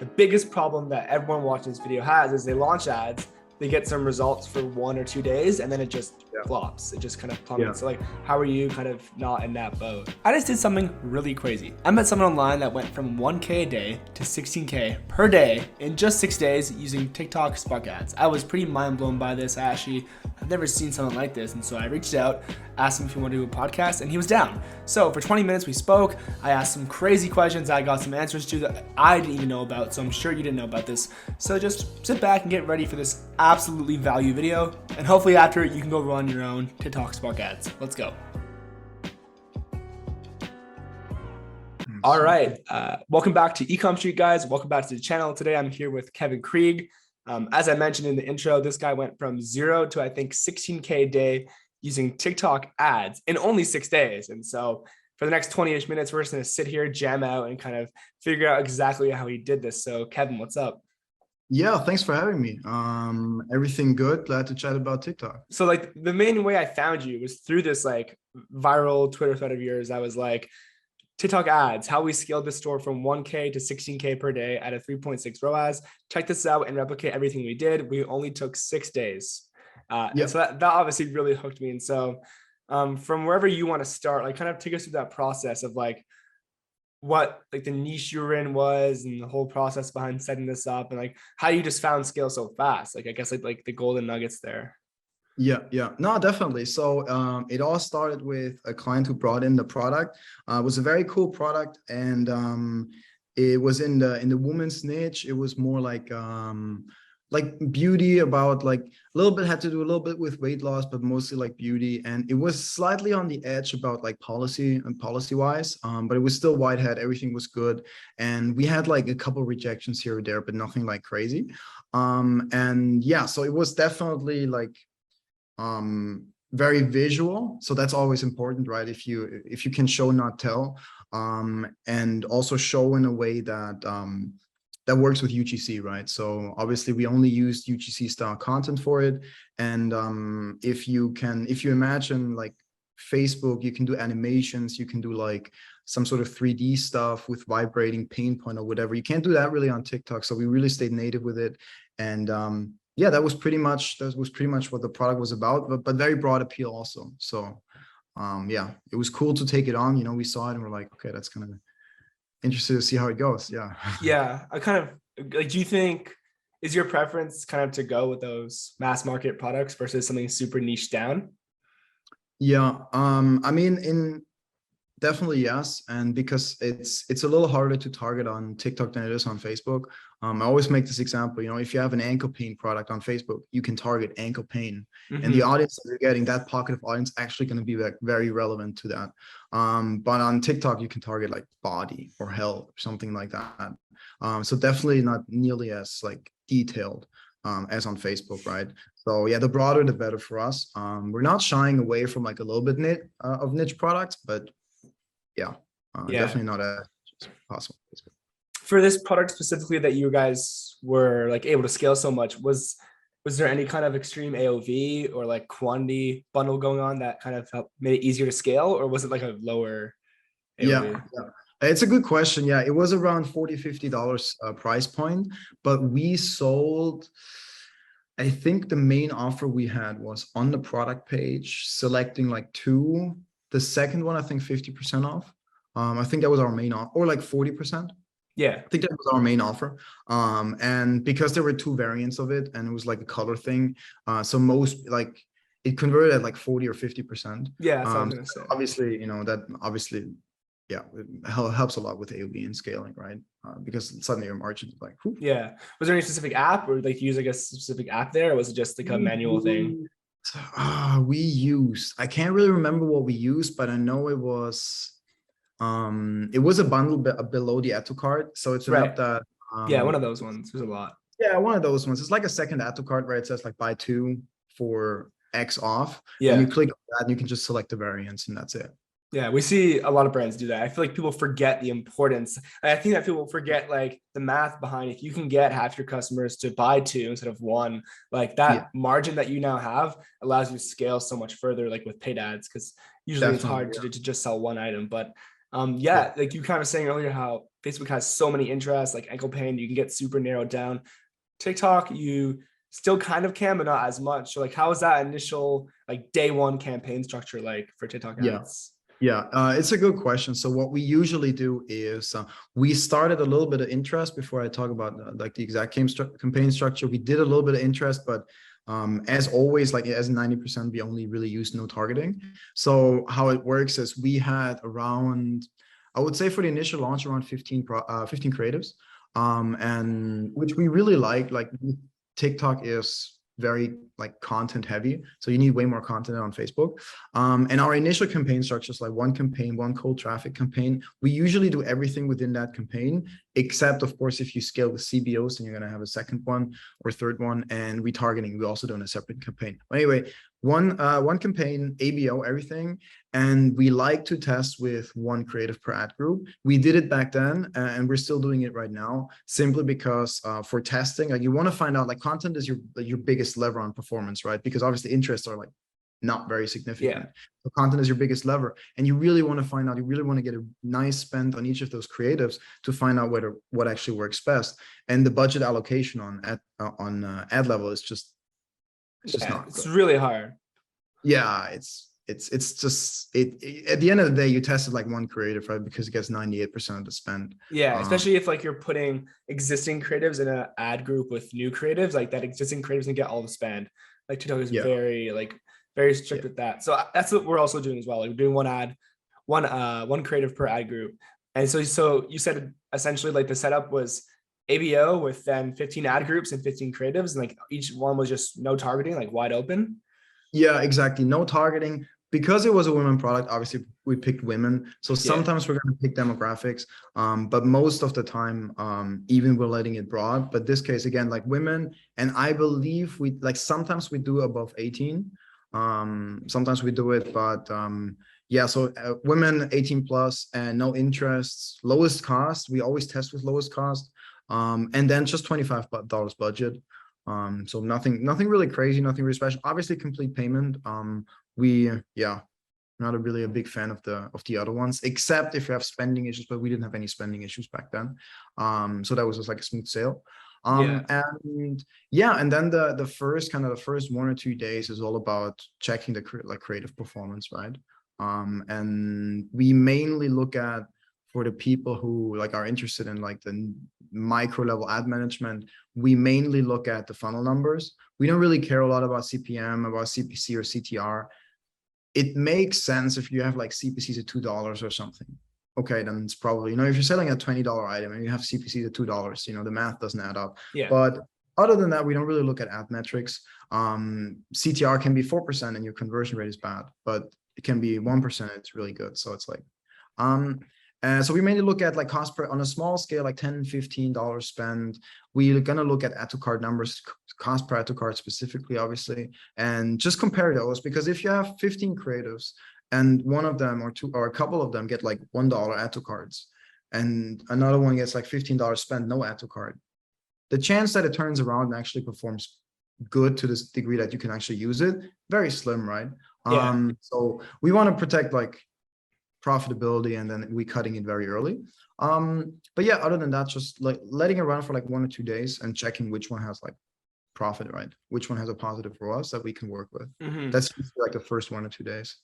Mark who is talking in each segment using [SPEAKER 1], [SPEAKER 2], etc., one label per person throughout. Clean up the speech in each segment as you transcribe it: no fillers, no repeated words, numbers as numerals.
[SPEAKER 1] the biggest problem that everyone watching this video has is they launch ads, they get some results for 1 or 2 days, and then it just flops. It just kind of plummets. So like, how are you kind of not in that boat? I just did something really crazy. I met someone online that went from 1K a day to 16K per day in just 6 days using TikTok Spark ads. I was pretty mind blown by this. I've never seen something like this. And so I reached out, asked him if he wanted to do a podcast, and he was down. So for 20 minutes we spoke. I asked some crazy questions I got some answers to that I didn't even know about. So I'm sure you didn't know about this. So just sit back and get ready for this absolutely value video. And hopefully after you can go run your own TikTok Spark ads. Let's go. All right. Welcome back to eCommerce Street, guys. Welcome back to the channel. Today I'm here with Kevin Krieg. As I mentioned in the intro, this guy went from 0 to I think 16K a day using TikTok ads in only 6 days. And so for the next 20-ish minutes, we're just going to sit here, jam out, and kind of figure out exactly how he did this. So Kevin, what's up?
[SPEAKER 2] Yeah, thanks for having me. Everything good. Glad to chat about TikTok.
[SPEAKER 1] So like the main way I found you was through this like viral Twitter thread of yours. I was like, TikTok ads, how we scaled the store from 1K to 16K per day at a 3.6 ROAS. Check this out and replicate everything we did. We only took 6 days. And so that obviously really hooked me. And so from wherever you want to start, like kind of take us through that process of like what like the niche you were in was and the whole process behind setting this up and like how you just found scale so fast. Like I guess like the golden nuggets there.
[SPEAKER 2] Yeah, no, definitely. So it all started with a client who brought in the product. It was a very cool product, and it was in the women's niche. It was more like beauty, about like a little bit had to do a little bit with weight loss, but mostly like beauty. And it was slightly on the edge about like policy wise, but it was still whitehead. Everything was good, and we had like a couple rejections here or there, but nothing like crazy. And yeah, so it was definitely like very visual, so that's always important, right? If you can show not tell, and also show in a way that that works with UGC, right? So obviously we only used UGC style content for it, and if you imagine like Facebook, you can do animations, you can do like some sort of 3D stuff with vibrating pain point or whatever. You can't do that really on TikTok, so we really stayed native with it. And yeah, that was pretty much what the product was about, but very broad appeal also. So yeah, it was cool to take it on. You know, we saw it and we're like, okay, that's kind of interesting to see how it goes.
[SPEAKER 1] Yeah, I kind of like, do you think is your preference kind of to go with those mass market products versus something super niche down?
[SPEAKER 2] Yeah, I mean, definitely yes, and because it's a little harder to target on TikTok than it is on Facebook. I always make this example, you know, if you have an ankle pain product on Facebook, you can target ankle pain, and the audience that you're getting, that pocket of audience, actually going to be like very relevant to that. But on TikTok, you can target like body or health or something like that. So definitely not nearly as like detailed as on Facebook, right? So yeah, the broader the better for us. We're not shying away from like a little bit of niche products, but yeah, definitely not as possible.
[SPEAKER 1] For this product specifically that you guys were like able to scale so much, was there any kind of extreme AOV or like quantity bundle going on that kind of made it easier to scale, or was it like a lower AOV?
[SPEAKER 2] Yeah. It's a good question. Yeah, it was around $40-$50 price point, but we sold, I think the main offer we had was on the product page, selecting like 2. The second one, I think 50% off. I think that was our main offer, or like 40%.
[SPEAKER 1] Yeah,
[SPEAKER 2] I think that was our main offer. And because there were 2 variants of it, and it was like a color thing, so most like it converted at like 40 or 50%.
[SPEAKER 1] Yeah, that's what I was gonna say.
[SPEAKER 2] Obviously, you know, that obviously, yeah, it helps a lot with AOV and scaling, right? Because suddenly your margins like, whew.
[SPEAKER 1] Yeah. Was there any specific app or like use like a specific app there, or was it just like a manual thing?
[SPEAKER 2] I can't really remember what we used, but I know it was a bundle below the add to cart. So it's an app that
[SPEAKER 1] yeah, one of those ones. There's a lot.
[SPEAKER 2] Yeah, one of those ones. It's like a second add to cart where it says like buy 2 for X off.
[SPEAKER 1] Yeah.
[SPEAKER 2] And you click on that and you can just select the variants, and that's it.
[SPEAKER 1] Yeah, we see a lot of brands do that. I feel like people forget the importance. I think that people forget like the math behind if you can get half your customers to buy 2 instead of 1, like that margin that you now have allows you to scale so much further, like with paid ads, because usually it's hard to just sell one item. But Like you kind of saying earlier how Facebook has so many interests, like ankle pain, you can get super narrowed down. TikTok, you still kind of can, but not as much. So like, how is that initial like day one campaign structure like for TikTok ads?
[SPEAKER 2] Yeah, it's a good question. So what we usually do is we started a little bit of interest before I talk about like the exact campaign structure. We did a little bit of interest, but as always, like as 90%, we only really use no targeting. So how it works is we had around, I would say for the initial launch, around 15 creatives, and which we really like TikTok is very like content heavy, so you need way more content on Facebook. And our initial campaign structure is like one campaign, one cold traffic campaign. We usually do everything within that campaign, except of course if you scale with CBOs, then you're going to have a second one or third one. And retargeting, we also do in a separate campaign. But anyway, one campaign, ABO, everything. And we like to test with one creative per ad group. We did it back then, and we're still doing it right now, simply because for testing, like you want to find out, like content is your biggest lever on performance, right? Because obviously interests are like not very significant.
[SPEAKER 1] Yeah.
[SPEAKER 2] So content is your biggest lever, and you really want to find out, you really want to get a nice spend on each of those creatives to find out what actually works best. And the budget allocation on ad level is just not
[SPEAKER 1] It's
[SPEAKER 2] good.
[SPEAKER 1] really hard.
[SPEAKER 2] Yeah, it's just at the end of the day, you tested like one creative, right? Because it gets 98% of the spend.
[SPEAKER 1] Yeah, especially if like you're putting existing creatives in an ad group with new creatives, like that existing creatives can get all the spend. Like TikTok is very strict with that. So that's what we're also doing as well. Like we're doing one creative per ad group. And so you said essentially like the setup was ABO with then 15 ad groups and 15 creatives, and like each one was just no targeting, like wide open.
[SPEAKER 2] Yeah, exactly. No targeting. Because it was a women product, obviously we picked women. So sometimes we're going to pick demographics, but most of the time, even we're letting it broad. But this case, again, like women, and I believe we like sometimes we do above 18. Sometimes we do it, but yeah, so women 18 plus and no interests, lowest cost. We always test with lowest cost, and then just $25 budget. So nothing really crazy, nothing really special. Obviously, complete payment. Not really a big fan of the other ones, except if you have spending issues, but we didn't have any spending issues back then. So that was just like a smooth sale. And then the first 1 or 2 days is all about checking the creative performance, right? And we mainly look at, for the people who like are interested in like the micro level ad management, we mainly look at the funnel numbers. We don't really care a lot about CPM, about CPC or CTR. It makes sense if you have like CPCs at $2 or something. Okay, then it's probably, if you're selling a $20 item and you have CPCs at $2, the math doesn't add up.
[SPEAKER 1] Yeah.
[SPEAKER 2] But other than that, we don't really look at ad metrics. CTR can be 4% and your conversion rate is bad, but it can be 1%. It's really good. So it's like, so we mainly look at like cost per, on a small scale, like $10, $15 spend. We're going to look at add to cart numbers, cost per add to cart specifically, obviously, and just compare those, because if you have 15 creatives and one of them or two or a couple of them get like $1 add to carts and another one gets like $15 spend, no add to cart, the chance that it turns around and actually performs good to this degree that you can actually use it, very slim, right? So we want to protect like profitability, and then we cutting it very early. But yeah, other than that, just like letting it run for like 1 or 2 days and checking which one has like profit, right? Which one has a positive ROAS that we can work with. That's like the first 1 or 2 days.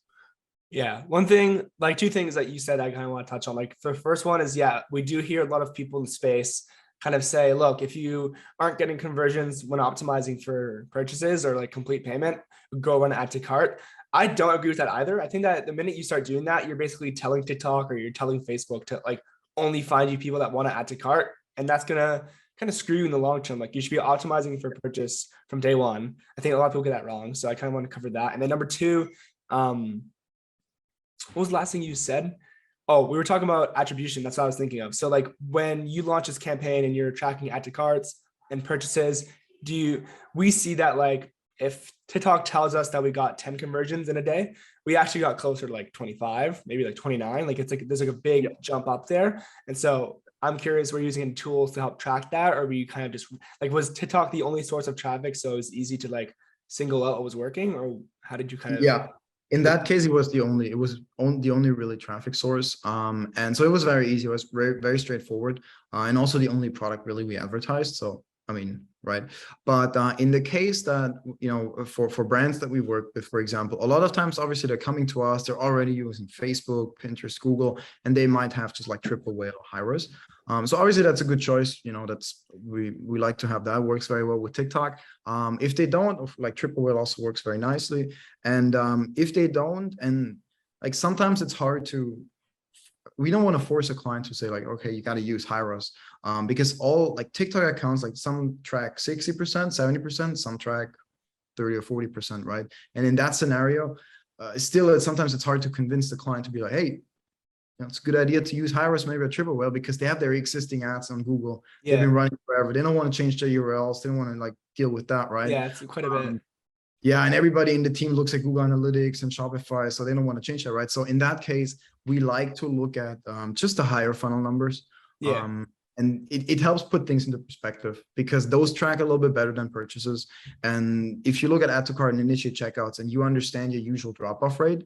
[SPEAKER 1] Yeah. One thing, like two things that you said I kind of want to touch on. Like the first one is, we do hear a lot of people in the space kind of say, look, if you aren't getting conversions when optimizing for purchases or like complete payment, go run add to cart. I don't agree with that either. I think that the minute you start doing that, you're basically telling TikTok or you're telling Facebook to like only find you people that want to add to cart. And that's going to kind of screw you in the long term. Like you should be optimizing for purchase from day one. I think a lot of people get that wrong. So I kind of want to cover that. And then number two, what was the last thing you said? Oh, we were talking about attribution. That's what I was thinking of. So like when you launch this campaign and you're tracking add to carts and purchases, we see that like if TikTok tells us that we got 10 conversions in a day, we actually got closer to like 25, maybe like 29. Like it's like there's like a big jump up there. And so I'm curious, we're using tools to help track that, or were you kind of just like, was TikTok the only source of traffic so it was easy to like single out what was working, or how did you kind of?
[SPEAKER 2] In that case, it was the only really traffic source. And so it was very easy. It was very, very straightforward. And also the only product really we advertised. So, I mean, right. But in the case that, for brands that we work with, for example, a lot of times, obviously they're coming to us, they're already using Facebook, Pinterest, Google, and they might have just like triple whale hires. So obviously that's a good choice. We like to have that. Works very well with TikTok. If they don't, like triple whale also works very nicely. And if they don't, and like sometimes it's hard to, we don't want to force a client to say like, okay, you got to use Hyros, because all like TikTok accounts, like some track 60%, 70%, some track 30 or 40%, right? And in that scenario, sometimes it's hard to convince the client to be like, hey, it's a good idea to use Hyros, maybe a triple whale, because they have their existing ads on Google.
[SPEAKER 1] Yeah.
[SPEAKER 2] They've been running forever. They don't want to change their URLs. They don't want to like deal with that, right?
[SPEAKER 1] Yeah, it's quite a bit.
[SPEAKER 2] Yeah, and everybody in the team looks at Google Analytics and Shopify, so they don't want to change that, right? So in that case, we like to look at just the higher funnel numbers.
[SPEAKER 1] Yeah.
[SPEAKER 2] And it helps put things into perspective, because those track a little bit better than purchases. And if you look at add to cart and initiate checkouts and you understand your usual drop-off rate,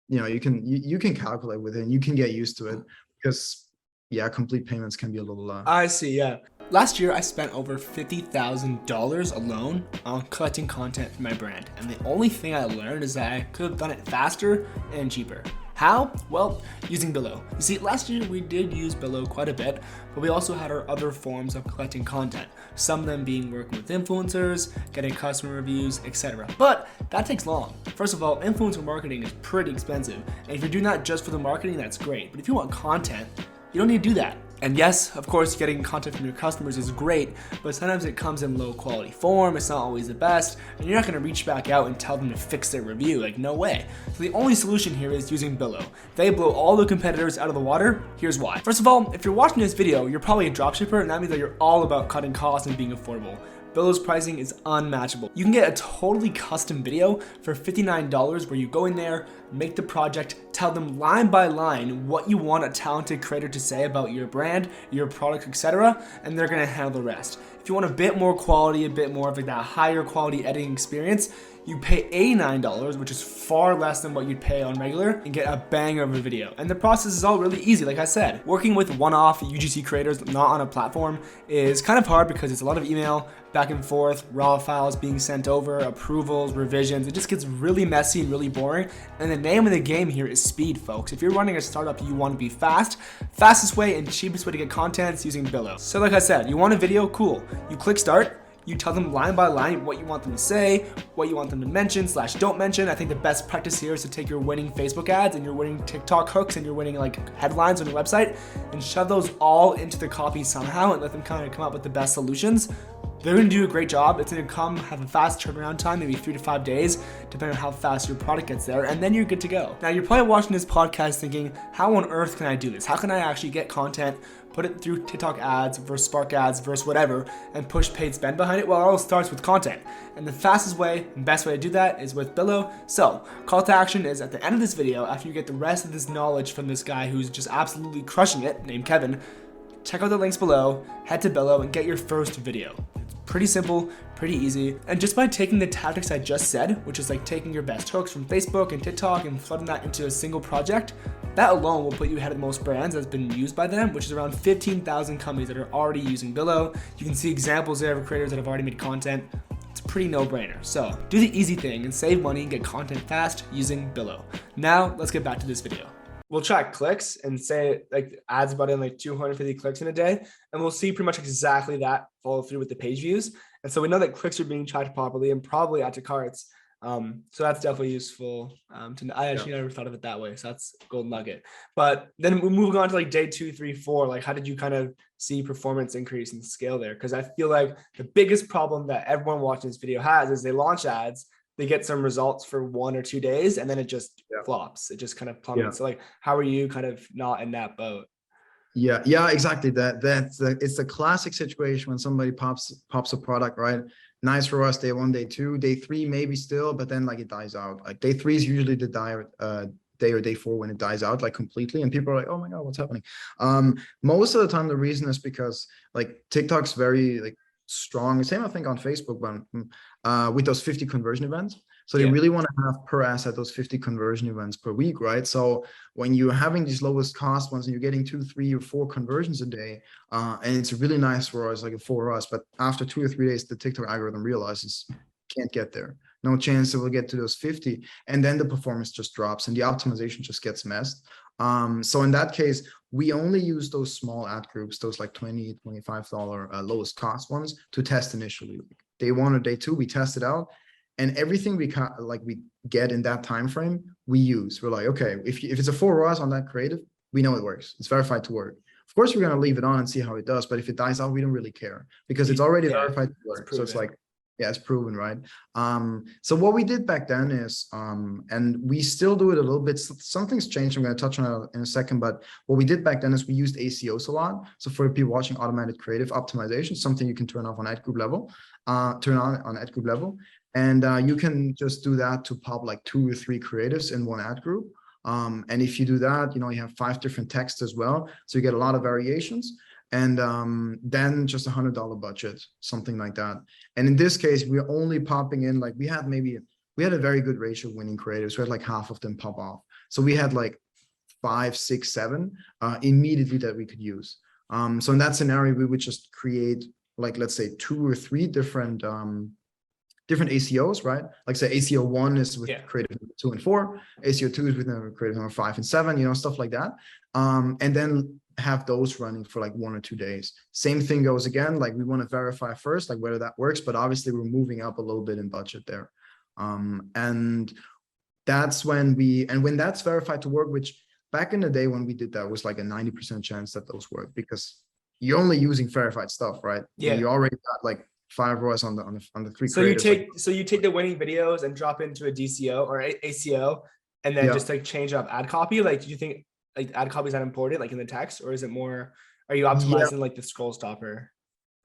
[SPEAKER 2] you can calculate with it and you can get used to it, because yeah, complete payments can be a little
[SPEAKER 1] I see. Yeah. Last year, I spent over $50,000 alone on collecting content for my brand. And the only thing I learned is that I could have done it faster and cheaper. How? Well, using Billo. You see, last year we did use Billo quite a bit, but we also had our other forms of collecting content. Some of them being working with influencers, getting customer reviews, etc. But that takes long. First of all, influencer marketing is pretty expensive. And if you're doing that just for the marketing, that's great. But if you want content, you don't need to do that. And yes, of course, getting content from your customers is great, but sometimes it comes in low quality form, it's not always the best, and you're not gonna reach back out and tell them to fix their review, like no way. So the only solution here is using Billo. They blow all the competitors out of the water. Here's why. First of all, if you're watching this video, you're probably a dropshipper, and that means that you're all about cutting costs and being affordable. Billo's pricing is unmatchable. You can get a totally custom video for $59 where you go in there, make the project, tell them line by line what you want a talented creator to say about your brand, your product, etc., and they're gonna handle the rest. If you want a bit more quality, a bit more of like that higher quality editing experience, you pay $89, which is far less than what you'd pay on regular, and get a banger of a video. And the process is all really easy, like I said. Working with one-off UGC creators not on a platform is kind of hard because it's a lot of email, back and forth, raw files being sent over, approvals, revisions. It just gets really messy and really boring. And the name of the game here is speed, folks. If you're running a startup, you want to be fast. Fastest way and cheapest way to get content is using Billo. So like I said, you want a video? Cool. You click start. You tell them line by line what you want them to say, what you want them to mention / don't mention. I think the best practice here is to take your winning Facebook ads and your winning TikTok hooks and your winning like headlines on your website and shove those all into the copy somehow and let them kind of come up with the best solutions. They're gonna do a great job. It's gonna have a fast turnaround time, maybe 3 to 5 days, depending on how fast your product gets there, and then you're good to go. Now, you're probably watching this podcast thinking, how on earth can I do this? How can I actually get content, put it through TikTok ads versus Spark ads versus whatever, and push paid spend behind it? Well, it all starts with content. And the fastest way and best way to do that is with Billo. So, call to action is at the end of this video, after you get the rest of this knowledge from this guy who's just absolutely crushing it, named Kevin, check out the links below, head to Billo, and get your first video. It's pretty simple, pretty easy, and just by taking the tactics I just said, which is like taking your best hooks from Facebook and TikTok and flooding that into a single project, that alone will put you ahead of most brands that's been used by them, which is around 15,000 companies that are already using Billo. You can see examples there of creators that have already made content. It's a pretty no-brainer. So do the easy thing and save money and get content fast using Billo. Now let's get back to this video. We'll track clicks and say like ads brought in like 250 clicks in a day, and we'll see pretty much exactly that follow through with the page views. And so we know that clicks are being tracked properly and probably add to carts. So that's definitely useful to know. I actually never thought of it that way. So that's a gold nugget. But then we're moving on to like day 2, 3, 4. Like, how did you kind of see performance increase and scale there? Because I feel like the biggest problem that everyone watching this video has is they launch ads, they get some results for 1 or 2 days, and then it just flops. It just kind of plummets. So like, how are you kind of not in that boat?
[SPEAKER 2] Yeah, exactly. It's a classic situation when somebody pops a product, right? Nice for us, day 1, day 2, day 3, maybe still, but then like it dies out. Like day 3 is usually the day or day 4 when it dies out like completely, and people are like, oh my god, what's happening? Most of the time the reason is because like TikTok's very like strong. Same I think on Facebook, but with those 50 conversion events. So they really want to have per asset those 50 conversion events per week, right? So when you're having these lowest cost ones and you're getting 2, 3, or 4 conversions a day, and it's really nice for us, like for us, but after 2 or 3 days, the TikTok algorithm realizes can't get there. No chance it will get to those 50. And then the performance just drops and the optimization just gets messed. So in that case, we only use those small ad groups, those like $20, $25 lowest cost ones to test initially. Day 1 or day 2, we test it out, and everything we get in that time frame, we use. We're like, okay, if it's a 4 ROAS on that creative, we know it works. It's verified to work. Of course, we're going to leave it on and see how it does. But if it dies out, we don't really care because it's already verified to work. So it's like, yeah, it's proven, right? So what we did back then is, and we still do it a little bit. Something's changed. I'm going to touch on it in a second. But what we did back then is we used ACOs a lot. So for people watching, automated creative optimization, something you can turn off on ad group level, turn on ad group level. And you can just do that to pop like 2 or 3 creatives in one ad group. And if you do that, you have 5 different texts as well. So you get a lot of variations. And then just $100 budget, something like that. And in this case, we're only popping in, like we had a very good ratio of winning creatives. We had like half of them pop off. So we had like 5, 6, 7 immediately that we could use. So in that scenario, we would just create like, let's say 2 or 3 different ACOs, right? Like say ACO 1 is with creative number 2 and 4, ACO 2 is with creative number 5 and 7, stuff like that. And then have those running for like 1 or 2 days. Same thing goes again, like we want to verify first, like whether that works, but obviously we're moving up a little bit in budget there. And that's when when that's verified to work, which back in the day when we did that was like a 90% chance that those work because you're only using verified stuff, right? Yeah. You already got like 5 ROAS on the 3
[SPEAKER 1] so creatives. You take the winning videos and drop into a DCO or ACO and then just like change up ad copy. Like, do you think like ad copy is that important, like in the text, or is it more, are you optimizing like the scroll stopper?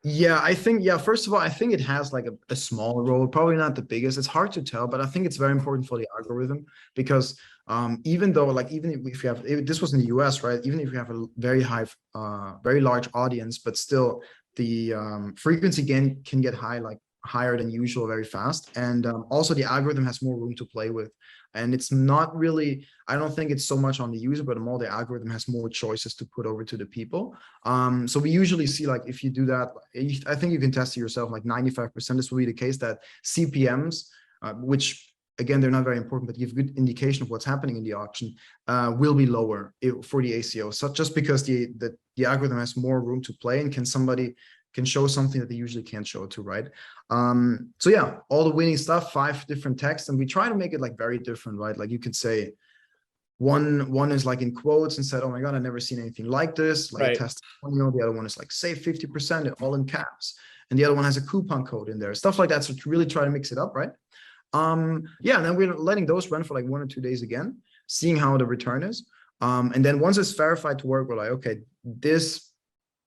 [SPEAKER 2] Yeah, I think, first of all, I think it has like a small role, probably not the biggest. It's hard to tell, but I think it's very important for the algorithm because even though like, even if you have, this was in the US, right? Even if you have a very very large audience, but still the frequency gain can get higher than usual very fast. And also the algorithm has more room to play with. And it's not really, I don't think it's so much on the user, but more the algorithm has more choices to put over to the people. So we usually see like, if you do that, I think you can test it yourself, like 95% this will be the case that CPMs, which again, they're not very important, but give good indication of what's happening in the auction, will be lower for the ACO. So just because the algorithm has more room to play and can show something that they usually can't show to, right? So yeah, all the winning stuff, 5 different texts, and we try to make it like very different, right? Like you could say one is like in quotes and said, oh my God, I've never seen anything like this, like a testimonial. The other one is like save 50%, all in caps. And the other one has a coupon code in there, stuff like that. So to really try to mix it up, right? Yeah, and then we're letting those run for like 1 or 2 days again, seeing how the return is. And then once it's verified to work, we're like, okay, this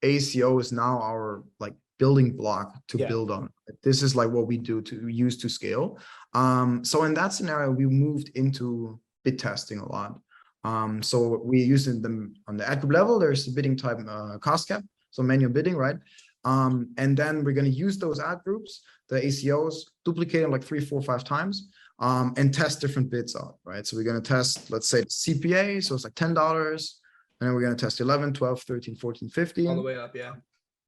[SPEAKER 2] ACO is now our like building block to build on. This is like what we do to use to scale. So in that scenario, we moved into bid testing a lot. So we used them on the ad group level. There's a bidding type cost cap, so manual bidding, right? And then we're going to use those ad groups, the ACOs, duplicate them like 3, 4, 5 times, and test different bids out, right? So we're going to test, let's say, the CPA, so it's like $10. And then we're going to test 11, 12, 13, 14, 15.
[SPEAKER 1] All the way up, yeah.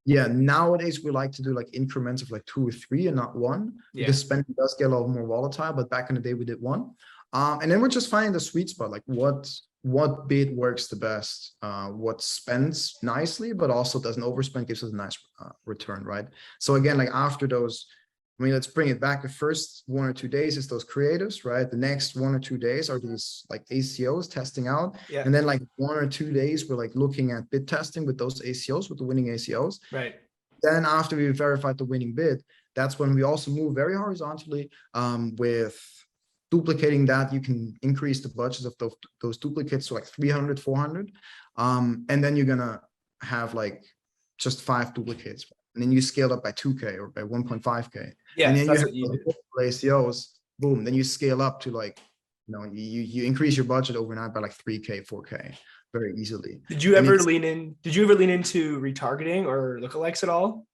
[SPEAKER 2] Yeah, nowadays we like to do like increments of like 2 or 3 and not 1, because spending does get a little more volatile, but back in the day we did 1. And then we're just finding the sweet spot, like what bid works the best, what spends nicely, but also doesn't overspend, gives us a nice return, right? So again, like after those, I mean, let's bring it back. The first 1 or 2 days is those creatives, right? The next 1 or 2 days are these like ACOs testing out. Yeah. And then like 1 or 2 days, we're like looking at bid testing with those ACOs, with the winning ACOs.
[SPEAKER 1] Right.
[SPEAKER 2] Then after we verified the winning bid, that's when we also move very horizontally with duplicating that. You can increase the budgets of those duplicates to like 300, 400. And then you're going to have like just 5 duplicates. And then you scale up by 2K or by 1.5K. Yeah, and then you have ACOs, boom, then you scale up to like, you increase your budget overnight by like 3K, 4K very easily.
[SPEAKER 1] Did you ever lean into retargeting or lookalikes at all?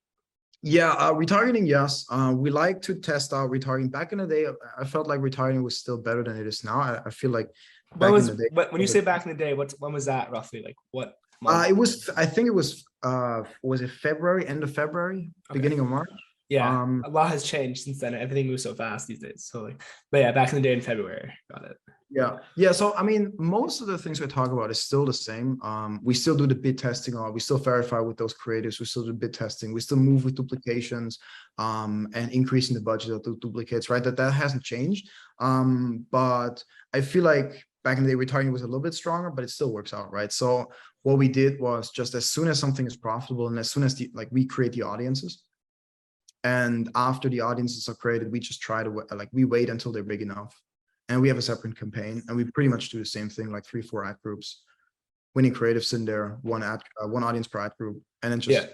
[SPEAKER 2] Yeah, retargeting, yes. We like to test out retargeting. Back in the day, I felt like retargeting was still better than it is now. I feel like back in the day,
[SPEAKER 1] When you say back in the day, when was that roughly? Like what month?
[SPEAKER 2] it was, I think it was it February, end of February,
[SPEAKER 1] Okay.
[SPEAKER 2] beginning of March?
[SPEAKER 1] Yeah,
[SPEAKER 2] Um,
[SPEAKER 1] a lot has changed since then. Everything moves so fast these days. So like, but yeah, back in the day in February, got it.
[SPEAKER 2] yeah. So I mean, most of the things we talk about is still the same. We still do the bid testing, or we still verify with those creatives. We still do bid testing. We still move with duplications, and increasing the budget of the duplicates. Right, that hasn't changed. But I feel like back in the day, retargeting was a little bit stronger, but it still works out, right? So what we did was just as soon as something is profitable, and as soon as we create the audiences, and after the audiences are created, we just try to we wait until they're big enough, and we have a separate campaign, and we pretty much do the same thing, like 3-4 ad groups, winning creatives in there, one audience per ad group, and then just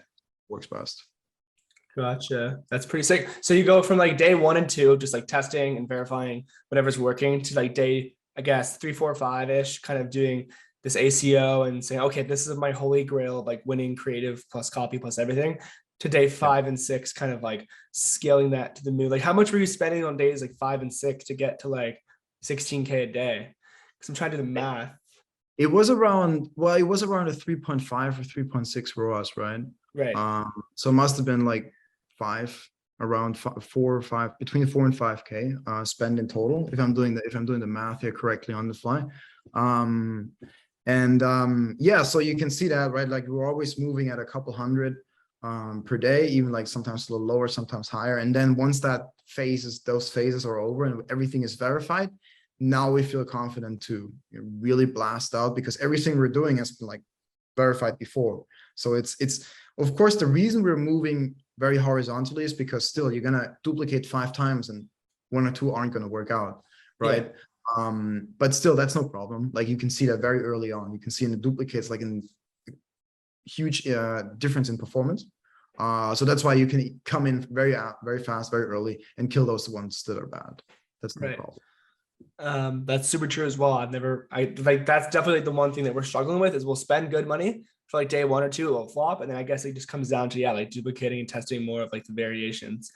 [SPEAKER 2] works best.
[SPEAKER 1] Gotcha. That's pretty sick. So you go from like day 1 and 2, just like testing and verifying whatever's working, to like day, I guess, 3, 4, 5-ish, kind of doing this ACO and saying, okay, this is my holy grail of like winning creative plus copy plus everything, to day 5 and 6, kind of like scaling that to the moon. Like how much were you spending on days like 5 and 6 to get to like 16K a day? Because I'm trying to do the math.
[SPEAKER 2] It was around, well, it was around a 3.5 or 3.6 ROAS, right?
[SPEAKER 1] Right.
[SPEAKER 2] So it must have been like around 4 or 5, between 4 and 5K spend in total, if I'm doing the math here correctly on the fly. Yeah, so you can see that, right? Like we're always moving at a couple hundred per day, even like sometimes a little lower, sometimes higher. And then once those phases are over and everything is verified, now we feel confident to really blast out, because everything we're doing has been like verified before. So it's of course the reason we're moving very horizontally is because still you're gonna duplicate 5 times and 1 or 2 aren't gonna work out, right? But still, that's no problem. Like you can see that very early on. You can see in the duplicates, like in huge difference in performance. So that's why you can come in very fast, very early, and kill those ones that are bad. That's no problem.
[SPEAKER 1] That's super true as well. I like, that's definitely the one thing that we're struggling with, is we'll spend good money for like day 1 or 2, it'll flop, and then I guess it just comes down to like duplicating and testing more of like the variations.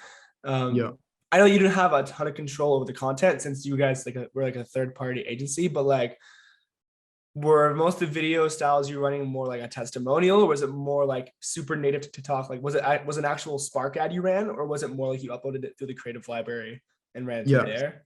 [SPEAKER 1] I know you didn't have a ton of control over the content, since you guys we're like a third-party agency, but like, were most of the video styles you running more like a testimonial, or was it more like super native to TikTok? Like was an actual Spark ad you ran, or was it more like you uploaded it through the creative library and ran it through there?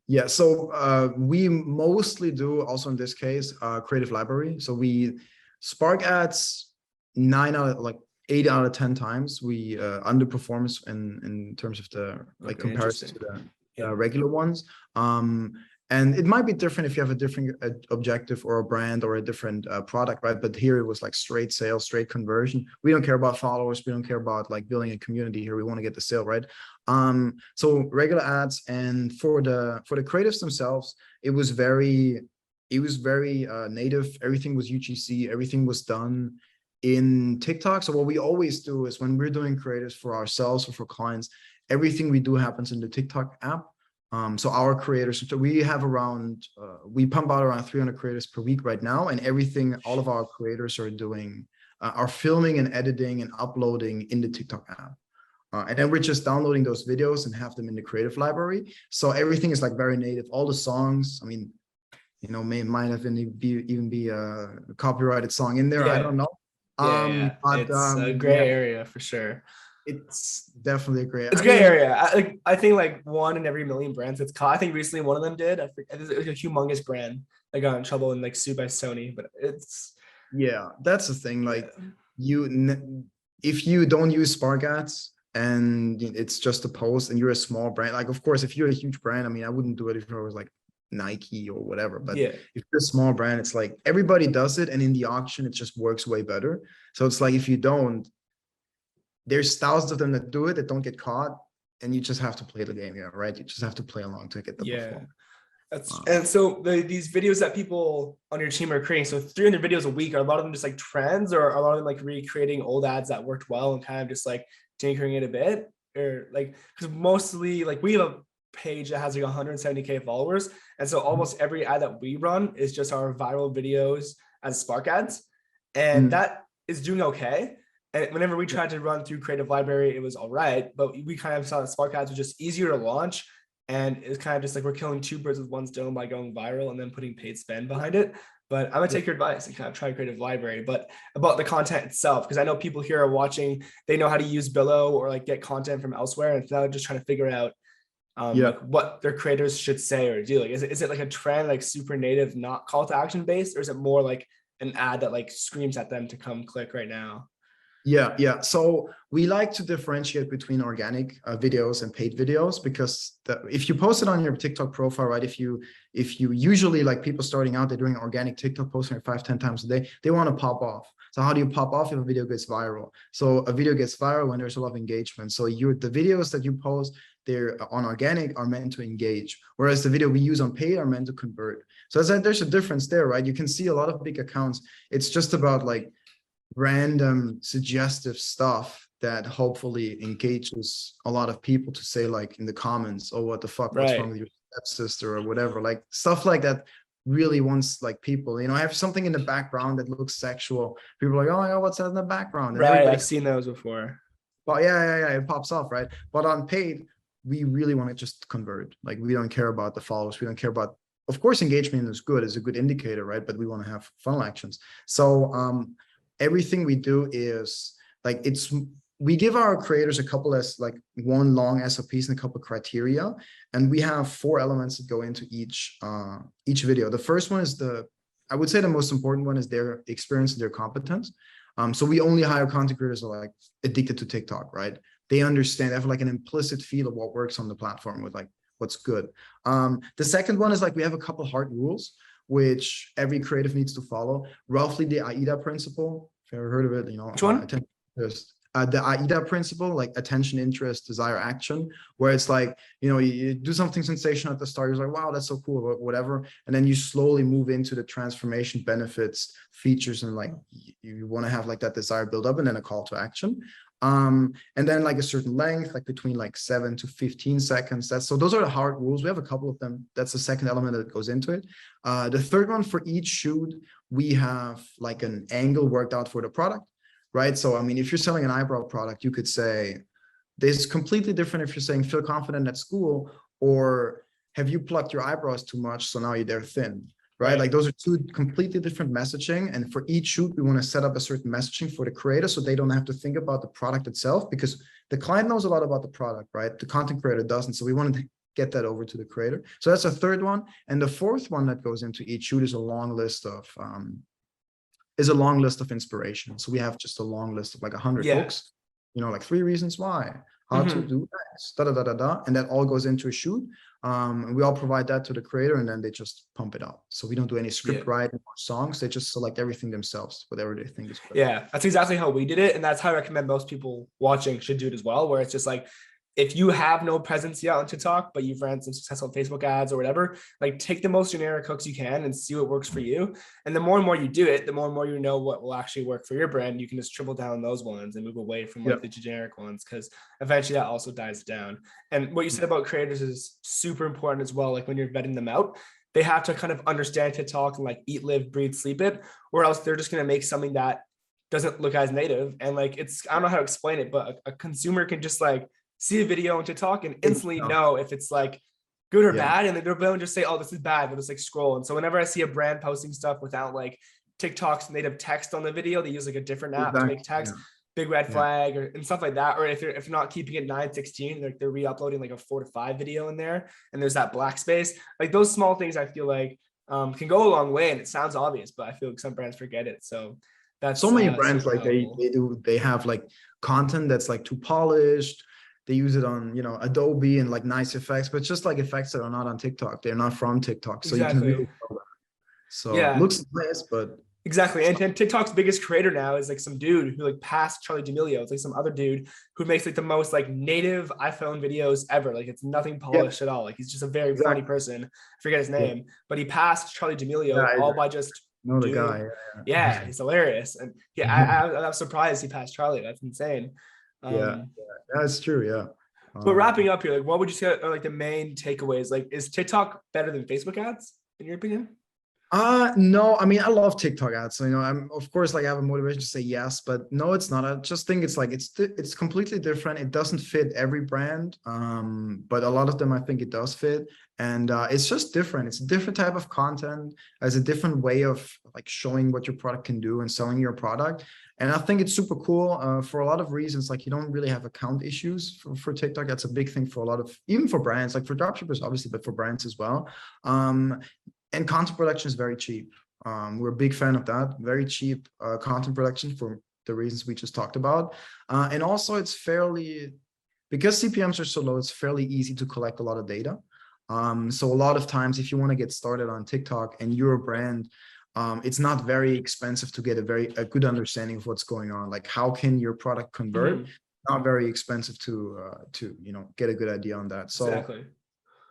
[SPEAKER 2] Yeah, so we mostly do, also in this case, creative library. So we Spark ads 8 out of 10 times we underperform in terms of the comparison to the regular ones. And it might be different if you have a different objective or a brand or a different product, right? But here it was like straight sales, straight conversion. We don't care about followers. We don't care about like building a community here. We want to get the sale, right? So regular ads, and for the creatives themselves, it was very native. Everything was UGC. Everything was done in TikTok. So what we always do is when we're doing creatives for ourselves or for clients, everything we do happens in the TikTok app. So our creators, we have around, we pump out around 300 creators per week right now, and all of our creators are doing, are filming and editing and uploading in the TikTok app. And then we're just downloading those videos and have them in the creative library. So everything is like very native. All the songs, I mean, might have even be a copyrighted song in there. I don't know.
[SPEAKER 1] It's a gray area for sure.
[SPEAKER 2] It's definitely a gray.
[SPEAKER 1] It's gray area. I think like 1 in every million brands it's caught. I think recently one of them did. It was a humongous brand that got in trouble and like sued by Sony. But it's
[SPEAKER 2] that's the thing. Like if you don't use Spark ads and it's just a post and you're a small brand, like of course if you're a huge brand, I mean I wouldn't do it if I was like Nike or whatever, but if you're a small brand, it's like everybody does it, and in the auction it just works way better. So it's like if you don't, there's thousands of them that do it that don't get caught, and you just have to play the game, right? You just have to play along to get the performance.
[SPEAKER 1] And so these videos that people on your team are creating, so 300 videos a week, are a lot of them just like trends, or are a lot of them like recreating old ads that worked well and kind of just like tinkering it a bit? Or like, because mostly like we have a page that has like 170K followers, and so almost every ad that we run is just our viral videos as Spark ads, and that is doing okay. And whenever we tried to run through Creative Library, it was all right, but we kind of saw that Spark Ads was just easier to launch. And it's kind of just like we're killing two birds with one stone by going viral and then putting paid spend behind it. But I'm gonna take your advice and kind of try Creative Library. But about the content itself, because I know people here are watching, they know how to use Billo or like get content from elsewhere, and now they're just trying to figure out like what their creators should say or do. Like, is it like a trend, like super native, not call to action based, or is it more like an ad that like screams at them to come click right now?
[SPEAKER 2] Yeah. So we like to differentiate between organic videos and paid videos, because if you post it on your TikTok profile, right? If you usually, like people starting out, they're doing organic TikTok posting 5-10 times a day, they want to pop off. So how do you pop off if a video gets viral? So a video gets viral when there's a lot of engagement. So the videos that you post, they're on organic, are meant to engage, whereas the video we use on paid are meant to convert. So there's a difference there, right? You can see a lot of big accounts, it's just about like random suggestive stuff that hopefully engages a lot of people to say, like in the comments, oh, what the fuck, what's wrong with your stepsister or whatever, like stuff like that really wants like people, I have something in the background that looks sexual, people are like, oh my God, what's that in the background? And
[SPEAKER 1] right, I've seen those before.
[SPEAKER 2] But yeah, it pops off, right? But on paid, we really want to just convert. Like, we don't care about the followers, we don't care about, of course, engagement is good, is a good indicator, right? But we want to have funnel actions. So everything we do is like, we give our creators a couple as like one long SOPs and a couple of criteria, and we have 4 elements that go into each video. The first one is I would say the most important one is their experience and their competence. So we only hire content creators who are like addicted to TikTok, right? They understand, they have like an implicit feel of what works on the platform, with like what's good. The second one is like, we have a couple hard rules which every creative needs to follow. Roughly the AIDA principle, if you ever heard of it,
[SPEAKER 1] Which one?
[SPEAKER 2] The AIDA principle, like attention, interest, desire, action, where it's like, you do something sensational at the start, you're like, wow, that's so cool, or whatever. And then you slowly move into the transformation, benefits, features, and like, you want to have like that desire build up, and then a call to action. And then like a certain length, like between like 7 to 15 seconds. So those are the hard rules. We have a couple of them. That's the second element that goes into it. The third one, for each shoot, we have like an angle worked out for the product, right? So, I mean, if you're selling an eyebrow product, you could say, this is completely different if you're saying feel confident at school, or have you plucked your eyebrows too much, so now they're thin. Right? Like, those are 2 completely different messaging. And for each shoot, we want to set up a certain messaging for the creator, so they don't have to think about the product itself, because the client knows a lot about the product, right? The content creator doesn't. So we want to get that over to the creator. So that's a third one. And the fourth one that goes into each shoot is a long list of inspiration. So we have just a long list of like 100 books, like 3 reasons why, how to do X, and that all goes into a shoot. And we all provide that to the creator, and then they just pump it out. So we don't do any script writing or songs. They just select everything themselves, whatever they think is better.
[SPEAKER 1] Yeah, that's exactly how we did it. And that's how I recommend most people watching should do it as well, where it's just like, if you have no presence yet on TikTok, but you've ran some successful Facebook ads or whatever, like take the most generic hooks you can and see what works for you. And the more and more you do it, the more and more you know what will actually work for your brand. You can just triple down those ones and move away from like the generic ones, because eventually that also dies down. And what you said about creators is super important as well. Like, when you're vetting them out, they have to kind of understand TikTok and like eat, live, breathe, sleep it, or else they're just going to make something that doesn't look as native. And like, I don't know how to explain it, but a consumer can just like see a video on TikTok and instantly know if it's like good or bad, and they'll be able to just say, oh, this is bad, they'll just like scroll. And so whenever I see a brand posting stuff without like TikTok's native text on the video, they use like a different app to make text, big red flag and stuff like that. Or if they're not keeping it 9:16, they're re-uploading like a 4 to 5 video in there, and there's that black space. Like, those small things I feel like can go a long way, and it sounds obvious, but I feel like some brands forget it. So that's
[SPEAKER 2] so many brands, like they have like content that's like too polished. They use it on, Adobe and like nice effects, but just like effects that are not on TikTok. They're not from TikTok. So you can really tell that. So it looks nice, but
[SPEAKER 1] exactly. And TikTok's biggest creator now is like some dude who like passed Charli D'Amelio. It's like some other dude who makes like the most like native iPhone videos ever. Like, it's nothing polished at all. Like, he's just a very funny person. I forget his name, but he passed Charli D'Amelio all by just
[SPEAKER 2] know the guy.
[SPEAKER 1] Yeah, he's hilarious. And I'm surprised he passed Charli. That's insane.
[SPEAKER 2] That's true. Yeah.
[SPEAKER 1] But wrapping up here, like, what would you say are like the main takeaways? Like, is TikTok better than Facebook ads in your opinion?
[SPEAKER 2] No, I mean, I love TikTok ads. So, I'm of course like I have a motivation to say yes, but no, it's not. I just think it's like it's completely different. It doesn't fit every brand, but a lot of them I think it does fit, and it's just different. It's a different type of content, as a different way of like showing what your product can do and selling your product. And I think it's super cool for a lot of reasons. Like you don't really have account issues for TikTok. That's a big thing for a lot of, even for brands, like for dropshippers, obviously, but for brands as well. Um, and content production is very cheap. We're a big fan of that. Very cheap content production for the reasons we just talked about. And also it's fairly, because CPMs are so low, it's fairly easy to collect a lot of data. So a lot of times if you want to get started on TikTok and you're a brand, it's not very expensive to get a good understanding of what's going on. Like how can your product convert? Not very expensive to get a good idea on that. So
[SPEAKER 1] Exactly.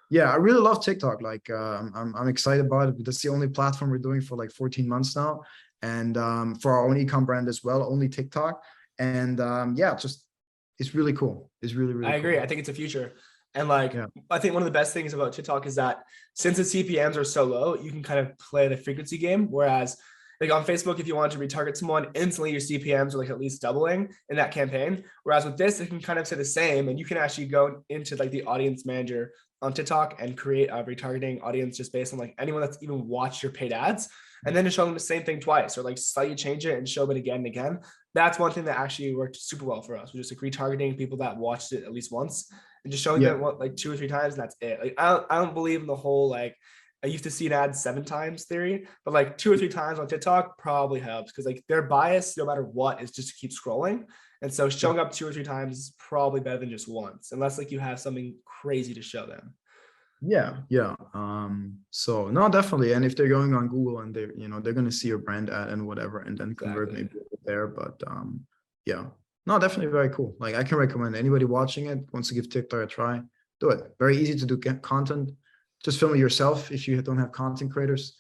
[SPEAKER 2] yeah, I really love TikTok. Like, I'm excited about it. That's the only platform we're doing for like 14 months now, and for our own ecom brand as well, only TikTok. And yeah, just it's really cool. It's really really
[SPEAKER 1] I agree.
[SPEAKER 2] cool.
[SPEAKER 1] I think it's a future. And like,
[SPEAKER 2] Yeah,
[SPEAKER 1] I think one of the best things about TikTok is that since the CPMs are so low, you can kind of play the frequency game. Whereas like on Facebook, if you wanted to retarget someone, instantly your CPMs are like at least doubling in that campaign. Whereas with this, it can kind of say the same, and you can actually go into like the audience manager on TikTok and create a retargeting audience just based on like anyone that's even watched your paid ads, and then to show them the same thing twice, or like slightly change it and show it again and again. That's one thing that actually worked super well for us. We're just like retargeting people that watched it at least once and just showing
[SPEAKER 2] yeah,
[SPEAKER 1] them what like 2 or 3 times, and that's it. Like I don't believe in the whole like I used to see an ad 7 times theory, but like 2 or 3 times on TikTok probably helps, because like their bias, no matter what, is just to keep scrolling. And so
[SPEAKER 2] yeah.
[SPEAKER 1] showing up 2 or 3 times is probably better than just once, unless like you have something crazy to show them.
[SPEAKER 2] Yeah, yeah. So no, definitely. And if they're going on Google and they're gonna see your brand ad and whatever, and then convert
[SPEAKER 1] Exactly.
[SPEAKER 2] maybe there. But yeah, no, definitely very cool. Like I can recommend anybody watching it wants to give TikTok a try, do it. Very easy to do content. Just film it yourself if you don't have content creators.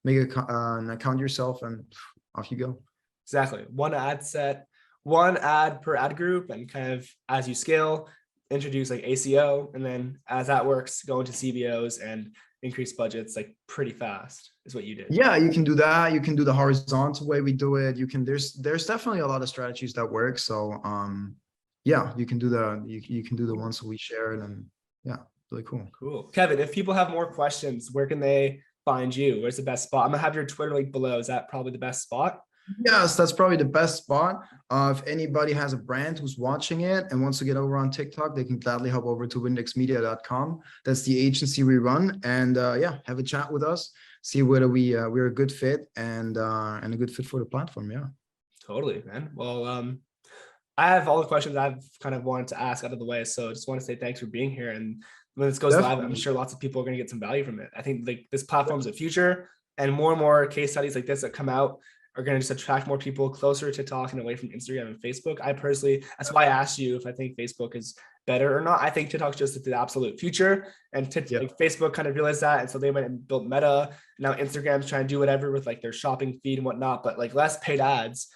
[SPEAKER 2] Make an account yourself and off you go.
[SPEAKER 1] Exactly. One ad set, one ad per ad group, and kind of as you scale, introduce like ACO, and then as that works, go into CBOs and increase budgets like pretty fast is what you did.
[SPEAKER 2] Yeah, you can do that. You can do the horizontal way we do it. You can there's definitely a lot of strategies that work. So yeah, you can do you can do the ones we shared, and yeah, really cool.
[SPEAKER 1] Cool. Kevin, if people have more questions, where can they find you? Where's the best spot? I'm gonna have your Twitter link below. Is that probably the best spot?
[SPEAKER 2] Yes, that's probably the best spot. If anybody has a brand who's watching it and wants to get over on TikTok, they can gladly hop over to windexmedia.com. That's the agency we run, and yeah, have a chat with us, see whether we're a good fit and a good fit for the platform. Yeah.
[SPEAKER 1] Totally, man. Well, I have all the questions I've kind of wanted to ask out of the way. So I just want to say thanks for being here. And when this goes live, I'm
[SPEAKER 2] Definitely.
[SPEAKER 1] sure lots of people are going to get some value from it. I think like this platform is the future, and more case studies like this that come out are going to just attract more people closer to TikTok and away from Instagram and Facebook. I personally, that's why I asked you if I think Facebook is better or not. I think TikTok's just the absolute future, and
[SPEAKER 2] Yeah.
[SPEAKER 1] like Facebook kind of realized that, and so they went and built Meta. Now Instagram's trying to do whatever with like their shopping feed and whatnot, but like less paid ads.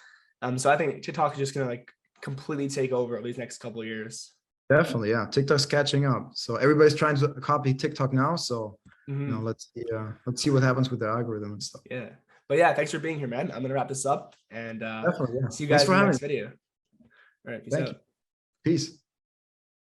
[SPEAKER 1] So I think TikTok is just going to like completely take over at least next couple of years.
[SPEAKER 2] Definitely, yeah. TikTok's catching up. So everybody's trying to copy TikTok now. So
[SPEAKER 1] Mm-hmm.
[SPEAKER 2] let's see what happens with the algorithm and stuff.
[SPEAKER 1] Yeah. But yeah, thanks for being here, man. I'm gonna wrap this up and
[SPEAKER 2] Definitely, yeah.
[SPEAKER 1] see you
[SPEAKER 2] Thanks
[SPEAKER 1] guys
[SPEAKER 2] for
[SPEAKER 1] in the
[SPEAKER 2] having
[SPEAKER 1] next
[SPEAKER 2] me.
[SPEAKER 1] video. All right, peace
[SPEAKER 2] Thank you.
[SPEAKER 1] out.
[SPEAKER 2] Peace.